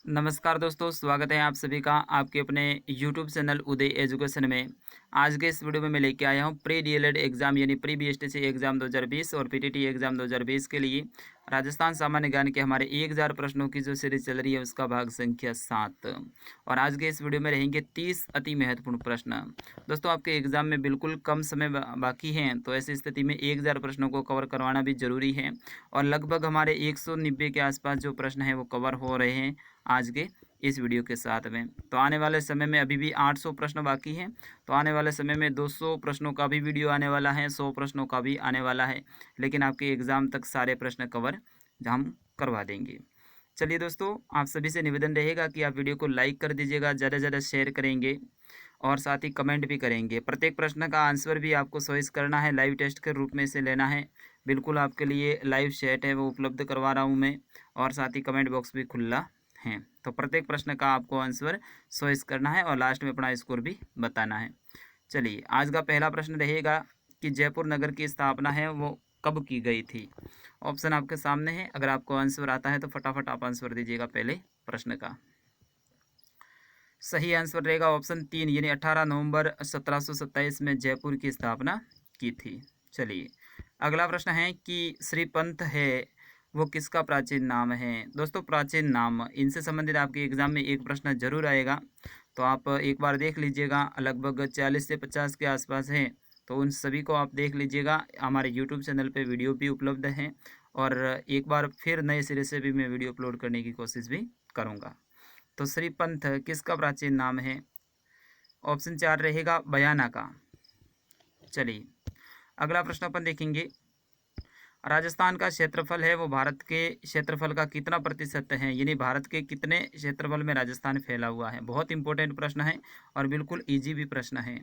नमस्कार दोस्तों, स्वागत है आप सभी का आपके अपने YouTube चैनल उदय एजुकेशन में। आज के इस वीडियो में मैं लेके आया हूँ प्री डीएलएड एग्ज़ाम यानी प्री बीएसटीसी एग्ज़ाम 2020 और पीटीटी एग्ज़ाम 2020 के लिए राजस्थान सामान्य ज्ञान के हमारे 1000 प्रश्नों की जो सीरीज चल रही है उसका भाग संख्या 7। और आज के इस वीडियो में रहेंगे 30 अति महत्वपूर्ण प्रश्न। दोस्तों, आपके एग्ज़ाम में बिल्कुल कम समय बाकी हैं, तो ऐसी स्थिति में 1000 प्रश्नों को कवर करवाना भी ज़रूरी है। और लगभग हमारे 190 के आसपास जो प्रश्न हैं वो कवर हो रहे हैं आज के इस वीडियो के साथ में। तो आने वाले समय में अभी भी 800 प्रश्न बाकी हैं, तो आने वाले समय में 200 प्रश्नों का भी वीडियो आने वाला है, 100 प्रश्नों का भी आने वाला है, लेकिन आपके एग्ज़ाम तक सारे प्रश्न कवर हम करवा देंगे। चलिए दोस्तों, आप सभी से निवेदन रहेगा कि आप वीडियो को लाइक कर दीजिएगा, ज़्यादा से ज़्यादा शेयर करेंगे और साथ ही कमेंट भी करेंगे। प्रत्येक प्रश्न का आंसर भी आपको चॉइस करना है, लाइव टेस्ट के रूप में इसे लेना है। बिल्कुल आपके लिए लाइव चैट है वो उपलब्ध करवा रहा हूँ मैं, और साथ ही कमेंट बॉक्स भी खुला हैं। तो प्रत्येक प्रश्न का आपको आंसर चॉइस करना है और लास्ट में अपना स्कोर भी बताना है। चलिए, आज का पहला प्रश्न रहेगा कि जयपुर नगर की स्थापना है वो कब की गई थी। ऑप्शन आपके सामने है, अगर आपको आंसर आता है तो फटाफट आप आंसर दीजिएगा पहले प्रश्न का। सही आंसर रहेगा ऑप्शन 3 यानी 18 नवंबर 1727 में जयपुर की स्थापना की थी। चलिए, अगला प्रश्न है कि श्रीपंथ है वो किसका प्राचीन नाम है। दोस्तों, प्राचीन नाम इनसे संबंधित आपके एग्जाम में एक प्रश्न जरूर आएगा, तो आप एक बार देख लीजिएगा। लगभग 40 से 50 के आसपास है, तो उन सभी को आप देख लीजिएगा। हमारे यूट्यूब चैनल पे वीडियो भी उपलब्ध है, और एक बार फिर नए सिरे से भी मैं वीडियो अपलोड करने की कोशिश भी करूँगा। तो श्रीपंथ किसका प्राचीन नाम है। ऑप्शन 4 रहेगा बयाना का। चलिए, अगला प्रश्न अपन देखेंगे। राजस्थान का क्षेत्रफल है वो भारत के क्षेत्रफल का कितना प्रतिशत है, यानी भारत के कितने क्षेत्रफल में राजस्थान फैला हुआ है। बहुत इंपॉर्टेंट प्रश्न है और बिल्कुल इजी भी प्रश्न है।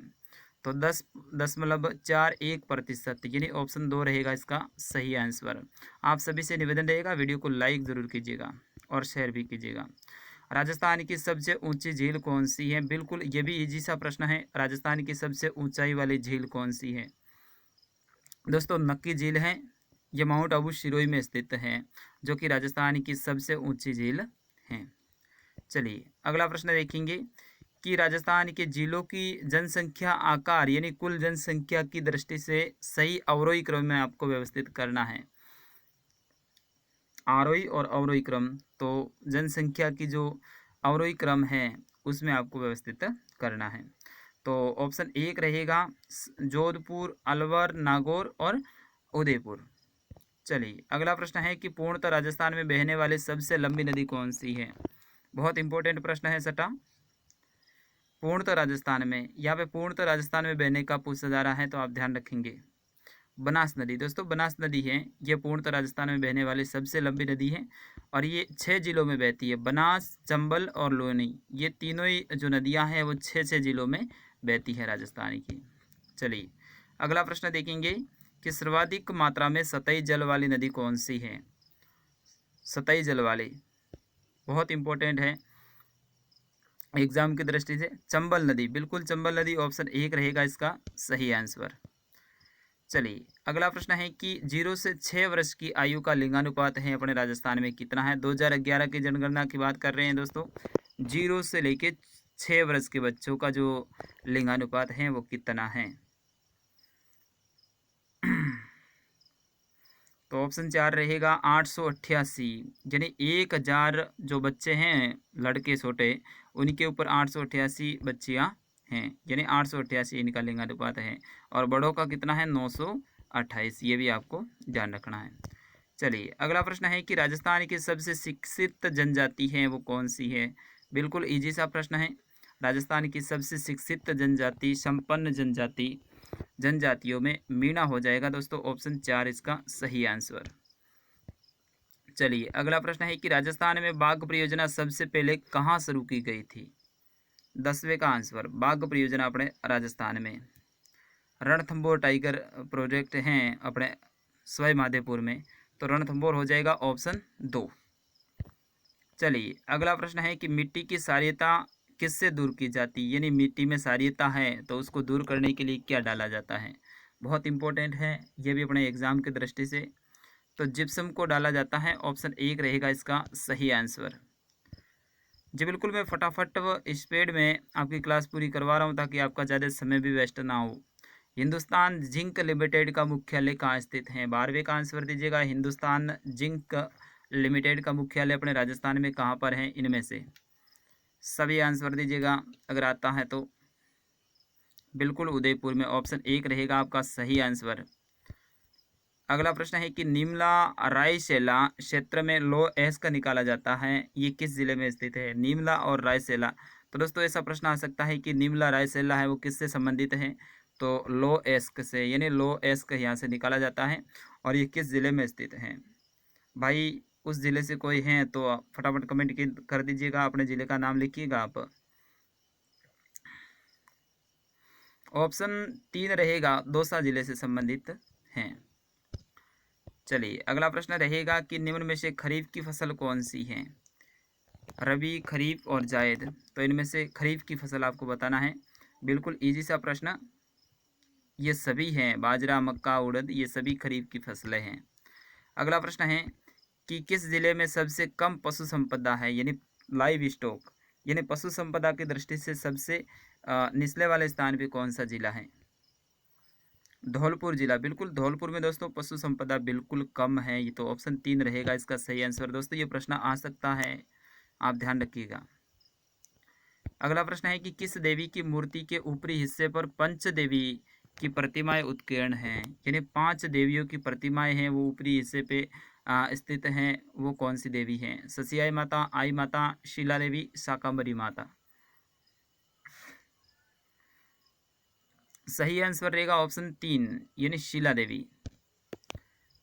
तो 10.41%, यानी ऑप्शन 2 रहेगा इसका सही आंसर। आप सभी से निवेदन रहेगा, वीडियो को लाइक ज़रूर कीजिएगा और शेयर भी कीजिएगा। राजस्थान की सबसे ऊंची झील कौन सी है। बिल्कुल ये भी इजी सा प्रश्न है। राजस्थान की सबसे ऊंचाई वाली झील कौन सी है। दोस्तों, नक्की झील है, ये माउंट आबू सिरोही में स्थित है, जो कि राजस्थान की सबसे ऊंची झील है। चलिए, अगला प्रश्न देखेंगे कि राजस्थान के जिलों की जनसंख्या आकार यानी कुल जनसंख्या की दृष्टि से सही अवरोही क्रम में आपको व्यवस्थित करना है। आरोही और अवरोही क्रम, तो जनसंख्या की जो अवरोही क्रम है उसमें आपको व्यवस्थित करना है। तो ऑप्शन 1 रहेगा जोधपुर, अलवर, नागौर और उदयपुर। चलिए, अगला प्रश्न है कि पूर्णतः राजस्थान में बहने वाली सबसे लंबी नदी कौन सी है। बहुत इंपॉर्टेंट प्रश्न है सटा। पूर्णतः राजस्थान में, यहाँ पे पूर्णतः राजस्थान में बहने का पूछा जा रहा है, तो आप ध्यान रखेंगे बनास नदी। दोस्तों, बनास नदी है ये पूर्णतः राजस्थान में बहने वाली सबसे लंबी नदी है, और ये 6 जिलों में बहती है। बनास, चंबल और लोनी, ये तीनों ही जो नदियां हैं वो 6 जिलों में बहती है राजस्थान की। चलिए, अगला प्रश्न देखेंगे कि सर्वाधिक मात्रा में सतही जल वाली नदी कौन सी है। सतही जल वाली बहुत इंपॉर्टेंट है एग्जाम की दृष्टि से। चंबल नदी, बिल्कुल चंबल नदी ऑप्शन 1 रहेगा इसका सही आंसर। चलिए, अगला प्रश्न है कि 0 से 6 वर्ष की आयु का लिंगानुपात है अपने राजस्थान में कितना है। 2011 की जनगणना की बात कर रहे हैं दोस्तों। 0 से लेके 6 वर्ष के बच्चों का जो लिंगानुपात है वो कितना है। तो ऑप्शन 4 रहेगा 888, यानी 1000 जो बच्चे हैं लड़के छोटे, उनके ऊपर 888 बच्चियाँ हैं, यानी 888 इनका लिंगानुपात है। और बड़ों का कितना है 928, ये भी आपको ध्यान रखना है। चलिए, अगला प्रश्न है कि राजस्थान की सबसे शिक्षित जनजाति है वो कौन सी है। बिल्कुल इजी सा प्रश्न है। राजस्थान की सबसे शिक्षित जनजाति, संपन्न जनजाति, जनजातियों में मीणा हो जाएगा दोस्तों। ऑप्शन 4 इसका सही आंसर। चलिए, अगला प्रश्न है कि राजस्थान में बाघ परियोजना सबसे पहले कहाँ शुरू की गई थी। 10वें का आंसर बाघ परियोजना अपने राजस्थान में रणथंभौर टाइगर प्रोजेक्ट हैं अपने सवाई माधोपुर में, तो रणथंभौर हो जाएगा ऑप्शन 2। चलिए, अगला प्रश्न है कि मिट्टी की क्षारीयता किससे दूर की जाती है, यानी मिट्टी में क्षारीयता है तो उसको दूर करने के लिए क्या डाला जाता है। बहुत इंपॉर्टेंट है ये भी अपने एग्जाम की दृष्टि से। तो जिप्सम को डाला जाता है, ऑप्शन 1 रहेगा इसका सही आंसर। जी बिल्कुल, मैं फटाफट व स्पीड में आपकी क्लास पूरी करवा रहा हूँ ताकि आपका ज़्यादा समय भी वेस्ट ना हो। हिंदुस्तान जिंक लिमिटेड का मुख्यालय कहाँ स्थित है? 12वें का आंसर दीजिएगा। हिंदुस्तान जिंक लिमिटेड का मुख्यालय अपने राजस्थान में कहाँ पर है? इनमें से सभी आंसर दीजिएगा अगर आता है तो। बिल्कुल उदयपुर में, ऑप्शन 1 रहेगा आपका सही आंसर। अगला प्रश्न है कि निमला रायसेला क्षेत्र में लो एस्क निकाला जाता है, ये किस जिले में स्थित है? निमला और रायसेला। तो दोस्तों ऐसा प्रश्न आ सकता है कि निमला रायसेला है वो किससे संबंधित है? तो लो एस्क से, यानी लो एस्क यहाँ से निकाला जाता है। और ये किस जिले में स्थित है? भाई उस जिले से कोई हैं तो आप फटाफट कमेंट कर दीजिएगा, अपने जिले का नाम लिखिएगा आप। ऑप्शन 3 रहेगा, दौसा जिले से संबंधित हैं। चलिए अगला प्रश्न रहेगा कि निम्न में से खरीफ की फसल कौन सी है? रबी, खरीफ और जायद। तो इनमें से खरीफ की फसल आपको बताना है। बिल्कुल इजी सा प्रश्न, ये सभी हैं, बाजरा, मक्का, उड़द, ये सभी खरीफ की फसलें हैं। अगला प्रश्न है कि किस जिले में सबसे कम पशु संपदा है, यानी लाइव स्टॉक, यानी पशु संपदा की दृष्टि से सबसे निचले वाले स्थान पे कौन सा जिला है? धौलपुर जिला। बिल्कुल धौलपुर में दोस्तों पशु संपदा बिल्कुल कम है, ये तो ऑप्शन 3 रहेगा इसका सही आंसर। दोस्तों ये प्रश्न आ सकता है, आप ध्यान रखिएगा। अगला प्रश्न है कि किस देवी की मूर्ति के ऊपरी हिस्से पर पंच देवी की प्रतिमाएं उत्कीर्ण हैं, यानी 5 देवियों की प्रतिमाएं हैं वो ऊपरी हिस्से पे स्थित हैं, वो कौन सी देवी हैं? ससियाई माता, आई माता, शीला देवी, शाकंभरी माता। सही आंसर रहेगा ऑप्शन 3, यानी शीला देवी।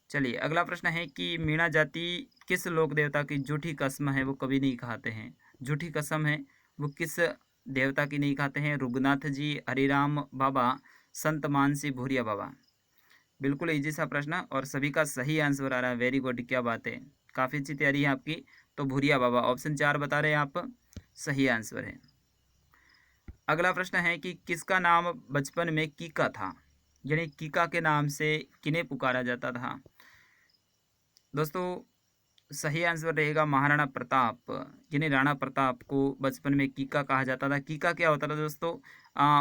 चलिए अगला प्रश्न है कि मीणा जाति किस लोक देवता की झूठी कसम है वो कभी नहीं खाते हैं? झूठी कसम है वो किस देवता की नहीं खाते हैं? रघुनाथ जी, हरिराम बाबा, संत मानसी, भूरिया बाबा। बिल्कुल इजी सा प्रश्न और सभी का सही आंसर आ रहा है, वेरी गुड, क्या बात है, काफ़ी अच्छी तैयारी है आपकी। तो भूरिया बाबा ऑप्शन 4 बता रहे हैं आप, सही आंसर है। अगला प्रश्न है कि किसका नाम बचपन में कीका था, यानी कीका के नाम से किन्हें पुकारा जाता था? दोस्तों सही आंसर रहेगा महाराणा प्रताप, यानी राणा प्रताप को बचपन में कीका कहा जाता था। कीका क्या होता था दोस्तों?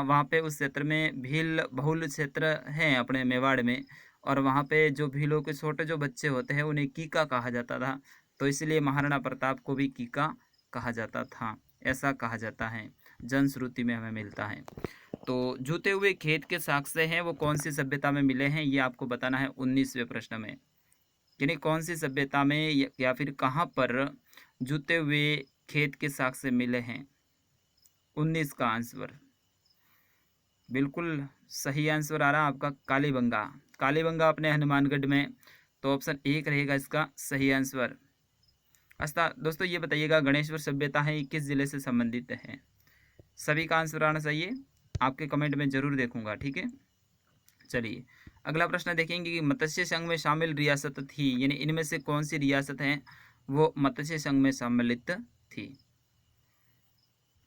वहाँ पे उस क्षेत्र में भील बहुल क्षेत्र है अपने मेवाड़ में, और वहाँ पे जो भीलों के छोटे जो बच्चे होते हैं उन्हें कीका कहा जाता था, तो इसलिए महाराणा प्रताप को भी कीका कहा जाता था, ऐसा कहा जाता है, जनश्रुति में हमें मिलता है। तो जूते हुए खेत के साक्ष्य हैं वो कौन सी सभ्यता में मिले हैं, ये आपको बताना है 19वें प्रश्न में, यानी कौन सी सभ्यता में या फिर कहाँ पर जूते हुए खेत के साक्ष्य मिले हैं? 19 का आंसर। बिल्कुल सही आंसर आ रहा आपका कालीबंगा। कालीबंगा अपने हनुमानगढ़ में, तो ऑप्शन 1 रहेगा इसका सही आंसर। अच्छा दोस्तों ये बताइएगा गणेश्वर सभ्यता है किस जिले से संबंधित है? सभी का आंसर आना चाहिए, आपके कमेंट में जरूर देखूंगा, ठीक है। चलिए अगला प्रश्न देखेंगे कि मत्स्य संघ में शामिल रियासत थी, यानी इनमें से कौन सी रियासत है वो मत्स्य संघ में सम्मिलित थी?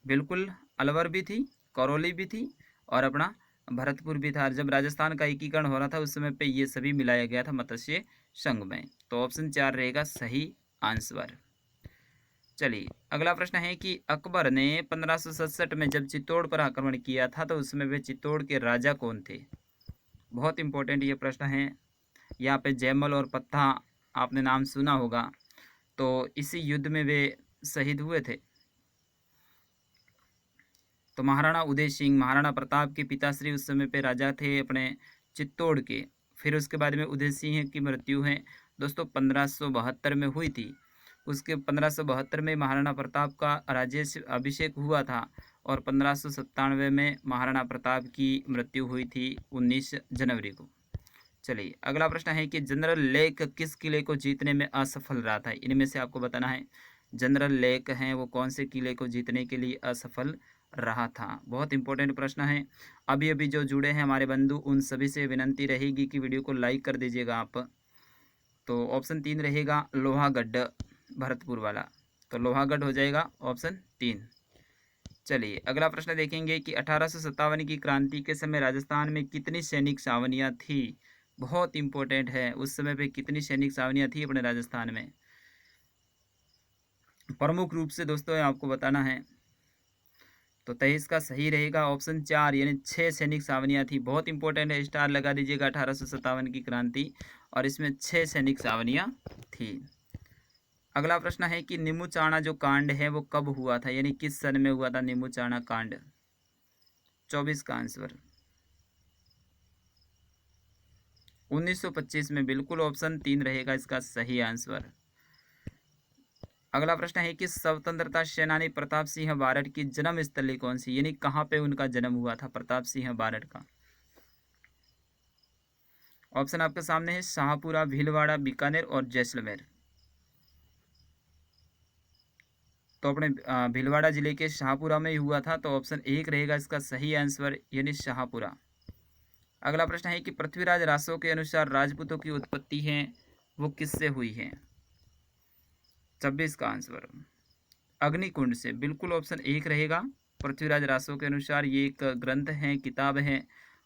बिल्कुल अलवर भी थी, करौली भी थी और अपना भरतपुर भी था। जब राजस्थान का एकीकरण हो रहा था उस समय पे ये सभी मिलाया गया था मत्स्य संघ में, तो ऑप्शन 4 रहेगा सही आंसर। चलिए अगला प्रश्न है कि अकबर ने 1567 में जब चित्तौड़ पर आक्रमण किया था तो उसमें वे चित्तौड़ के राजा कौन थे? बहुत इंपॉर्टेंट ये प्रश्न है। यहाँ पे जयमल और पत्ता आपने नाम सुना होगा, तो इसी युद्ध में वे शहीद हुए थे। तो महाराणा उदय सिंह, महाराणा प्रताप के पिताश्री उस समय पे राजा थे अपने चित्तौड़ के। फिर उसके बाद में उदय सिंह की मृत्यु है दोस्तों 1572 में हुई थी। उसके 1572 में महाराणा प्रताप का राज्य अभिषेक हुआ था और 1597 में महाराणा प्रताप की मृत्यु हुई थी 19 जनवरी को। चलिए अगला प्रश्न है कि जनरल लेक किस किले को जीतने में असफल रहा था? इनमें से आपको बताना है जनरल लेक हैं वो कौन से किले को जीतने के लिए असफल रहा था। बहुत इंपॉर्टेंट प्रश्न है। अभी अभी जो जुड़े हैं हमारे बंधु उन सभी से विनंती रहेगी कि वीडियो को लाइक कर दीजिएगा आप। तो ऑप्शन 3 रहेगा लोहागढ़, भरतपुर वाला, तो लोहागढ़ हो जाएगा ऑप्शन 3। चलिए अगला प्रश्न देखेंगे कि 1857 की क्रांति के समय राजस्थान में कितनी सैनिक छावनियाँ थी? बहुत इंपॉर्टेंट है, उस समय पे कितनी सैनिक छावनियाँ थी अपने राजस्थान में? प्रमुख रूप से दोस्तों आपको बताना है। तो 23 का सही रहेगा ऑप्शन 4 यानी 6 सैनिक छावनियाँ थी। बहुत इंपॉर्टेंट है, स्टार लगा दीजिएगा 1857 की क्रांति, और इसमें 6 सैनिक छावनियाँ थी। अगला प्रश्न है कि निमुचाणा जो कांड है वो कब हुआ था, यानी किस सन में हुआ था निमुचाणा कांड। 24 का आंसर 1925 में, बिल्कुल ऑप्शन 3 रहेगा इसका सही आंसर। अगला प्रश्न है कि स्वतंत्रता सेनानी प्रताप सिंह बारड की जन्म स्थली कौन सी, यानी कहाँ पे उनका जन्म हुआ था प्रताप सिंह बारड का। ऑप्शन आपके सामने है शाहपुरा, भीलवाड़ा, बीकानेर और जैसलमेर। तो अपने भीलवाड़ा जिले के शाहपुरा में ही हुआ था, तो ऑप्शन 1 रहेगा इसका सही आंसर, यानी शाहपुरा। अगला प्रश्न है कि पृथ्वीराज रासो के अनुसार राजपूतों की उत्पत्ति है वो किससे हुई है। 26 का आंसर अग्निकुंड से, बिल्कुल ऑप्शन 1 रहेगा। पृथ्वीराज रासो के अनुसार ये एक ग्रंथ है, किताब है,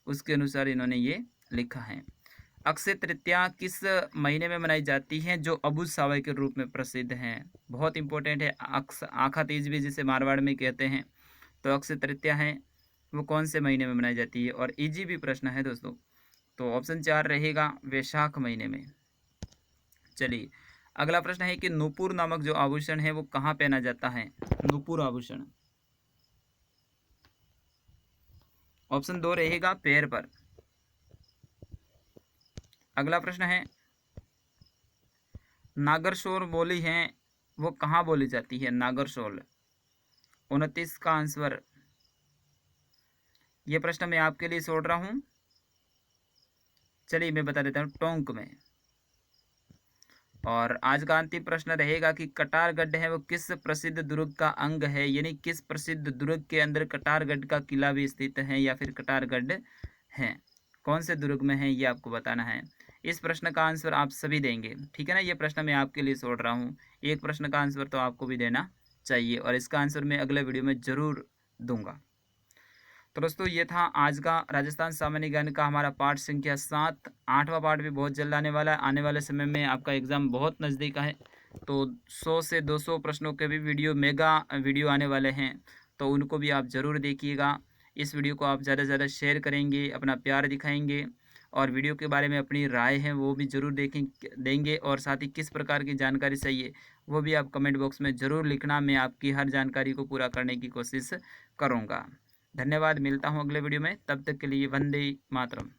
उसके अनुसार इन्होंने ये लिखा है। अक्षय तृतीया किस महीने में मनाई जाती है जो अबुझ सावय के रूप में प्रसिद्ध है। बहुत इंपॉर्टेंट है, आखा तीज भी जिसे मारवाड़ में कहते हैं। तो अक्षय तृतीया है वो कौन से महीने में मनाई जाती है, और इजी भी प्रश्न है दोस्तों। तो ऑप्शन 4 रहेगा वैशाख महीने में। चलिए अगला प्रश्न है कि नूपुर नामक जो आभूषण है वो कहाँ पहना जाता है, नूपुर आभूषण। ऑप्शन 2 रहेगा पैर पर। अगला प्रश्न है नागरशोल बोली है वो कहाँ बोली जाती है, नागरशोल। 29 का आंसर। ये प्रश्न मैं आपके लिए छोड़ रहा हूँ, चलिए मैं बता देता हूँ, टोंक में। और आज का अंतिम प्रश्न रहेगा कि कटारगढ़ है वो किस प्रसिद्ध दुर्ग का अंग है, यानी किस प्रसिद्ध दुर्ग के अंदर कटारगढ़ का किला भी स्थित है या फिर कटारगढ़ है, कौन से दुर्ग में है ये आपको बताना है। इस प्रश्न का आंसर आप सभी देंगे, ठीक है ना। ये प्रश्न मैं आपके लिए छोड़ रहा हूँ, एक प्रश्न का आंसर तो आपको भी देना चाहिए, और इसका आंसर मैं अगले वीडियो में ज़रूर दूंगा। तो दोस्तों ये था आज का राजस्थान सामान्य ज्ञान का हमारा पाठ संख्या 7। 8वां पाठ भी बहुत जल्द आने वाला है। आने वाले समय में आपका एग्ज़ाम बहुत नज़दीक है, तो 100 से 200 प्रश्नों के भी मेगा वीडियो आने वाले हैं, तो उनको भी आप ज़रूर देखिएगा। इस वीडियो को आप ज़्यादा से ज़्यादा शेयर करेंगे, अपना प्यार दिखाएंगे, और वीडियो के बारे में अपनी राय है वो भी ज़रूर देंगे, और साथ ही किस प्रकार की जानकारी चाहिए वो भी आप कमेंट बॉक्स में ज़रूर लिखना। मैं आपकी हर जानकारी को पूरा करने की कोशिश करूँगा। धन्यवाद, मिलता हूँ अगले वीडियो में, तब तक के लिए वंदे मातरम।